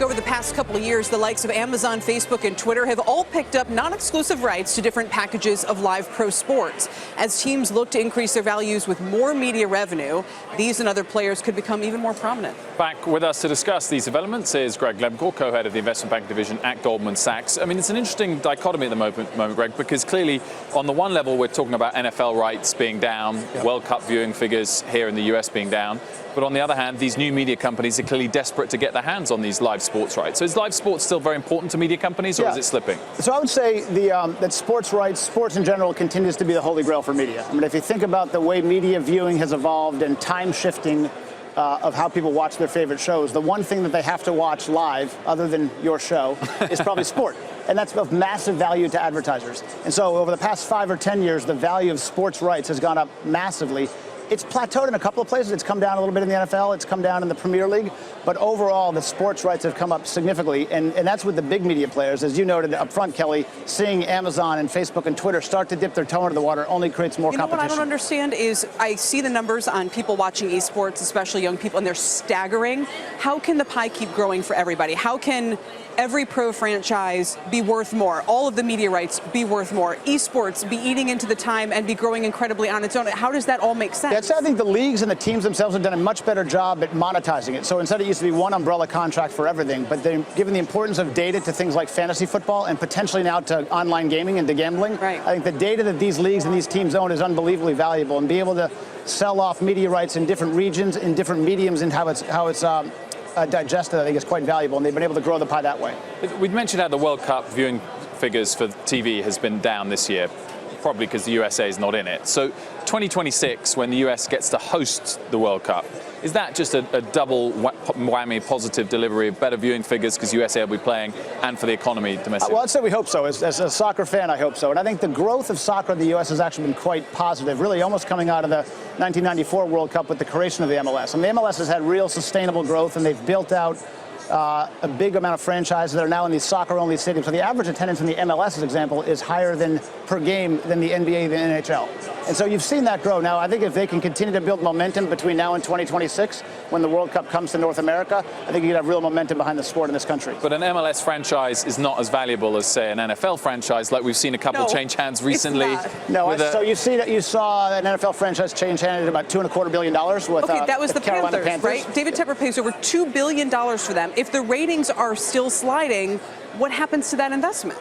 over the past couple of years, the likes of Amazon, Facebook, and Twitter have all picked up non-exclusive rights to different packages of live pro sports. As teams look to increase their values with more media revenue, these and other players could become even more prominent. Back with us to discuss these developments is Gregg Lemkau, co-head of the investment bank division at Goldman Sachs. I mean, it's an interesting dichotomy at the moment, Greg, because clearly on the one level, we're talking about NFL rights being down, World Cup viewing figures here in the US being down. But on the other hand, these new media companies are clearly desperate to get their hands on these live sports rights. So is live sports still very important to media companies, or is it slipping? So I would say that sports rights, sports in general, continues to be the holy grail for media. I mean, if you think about the way media viewing has evolved and time shifting of how people watch their favorite shows, the one thing that they have to watch live, other than your show, is probably sport. And that's of massive value to advertisers. And so over the past 5 or 10 years, the value of sports rights has gone up massively. It's plateaued in a couple of places. It's come down a little bit in the NFL. It's come down in the Premier League. But overall, the sports rights have come up significantly. And that's with the big media players. As you noted up front, Kelly, seeing Amazon and Facebook and Twitter start to dip their toe into the water only creates more competition. What I don't understand is I see the numbers on people watching esports, especially young people, and they're staggering. How can the pie keep growing for everybody? How can every pro franchise be worth more? All of the media rights be worth more? Esports be eating into the time and be growing incredibly on its own? How does that all make sense? I think the leagues and the teams themselves have done a much better job at monetizing it. So instead it used to be one umbrella contract for everything, but they're given the importance of data to things like fantasy football and potentially now to online gaming and to gambling. Right. I think the data that these leagues and these teams own is unbelievably valuable, and be able to sell off media rights in different regions, in different mediums, and how it's digested, I think is quite valuable, and they've been able to grow the pie that way. We'd mentioned how the World Cup viewing figures for TV has been down this year, probably because the USA is not in it. So 2026, when the US gets to host the World Cup, is that just a double whammy positive delivery of better viewing figures because USA will be playing and for the economy domestically? Well, I'd say we hope so. As a soccer fan, I hope so. And I think the growth of soccer in the U.S. has actually been quite positive, really almost coming out of the 1994 World Cup with the creation of the MLS. And the MLS has had real sustainable growth, and they've built out a big amount of franchises that are now in these soccer-only stadiums. So the average attendance in the MLS, as example, is higher per game than the NBA, the NHL. And so you've seen that grow. Now, I think if they can continue to build momentum between now and 2026, when the World Cup comes to North America, I think you could have real momentum behind the sport in this country. But an MLS franchise is not as valuable as, say, an NFL franchise, like we've seen a couple change hands recently. No, so you saw an NFL franchise change hands at about $2.25 billion with that was the Panthers, right? David Tepper pays over $2 billion for them. If the ratings are still sliding, what happens to that investment?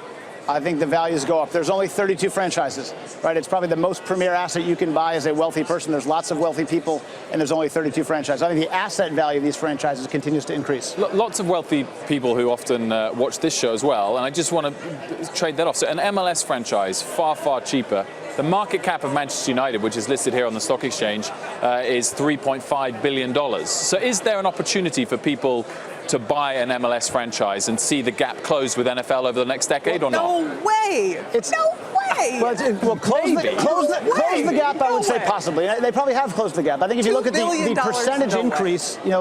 I think the values go up. There's only 32 franchises, right? It's probably the most premier asset you can buy as a wealthy person. There's lots of wealthy people, and there's only 32 franchises. I think the asset value of these franchises continues to increase. Lots of wealthy people who often watch this show as well, and I just want to trade that off. So an MLS franchise, far, far cheaper. The market cap of Manchester United, which is listed here on the stock exchange, is $3.5 billion. So is there an opportunity for people to buy an MLS franchise and see the gap close with NFL over the next decade, or not? No way! No way! Well, close the gap, I would say possibly. They probably have closed the gap. I think if you look at the percentage increase, an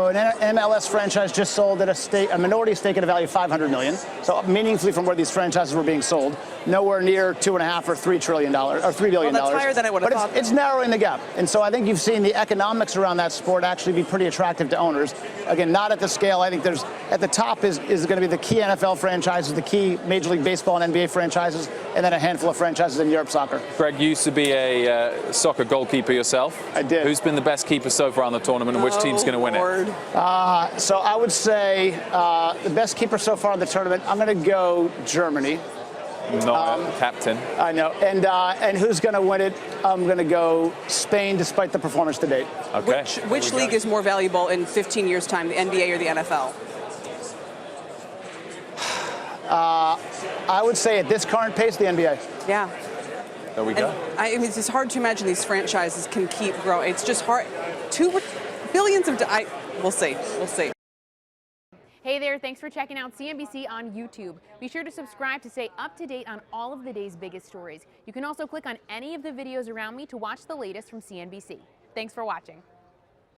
MLS franchise just sold at a minority stake at a value of $500 million, so meaningfully from where these franchises were being sold, nowhere near $2.5 or $3 billion. Well, that's higher than I would have thought. It's narrowing the gap, and so I think you've seen the economics around that sport actually be pretty attractive to owners. Again, not at the scale. I think there's at the top is going to be the key NFL franchises, the key Major League Baseball and NBA franchises, and then a handful of franchises in Europe soccer. Greg, you used to be a soccer goalkeeper yourself. I did. Who's been the best keeper so far in the tournament, and which team's going to win it? So I would say the best keeper so far in the tournament, I'm going to go Germany. Not captain. I know. And who's going to win it? I'm going to go Spain, despite the performance to date. Okay. Which league is more valuable in 15 years' time, the NBA or the NFL? I would say at this current pace, the NBA. Yeah. There we go. I mean, it's hard to imagine these franchises can keep growing. It's just hard. Billions of. We'll see. We'll see. Hey there, thanks for checking out CNBC on YouTube. Be sure to subscribe to stay up to date on all of the day's biggest stories. You can also click on any of the videos around me to watch the latest from CNBC. Thanks for watching.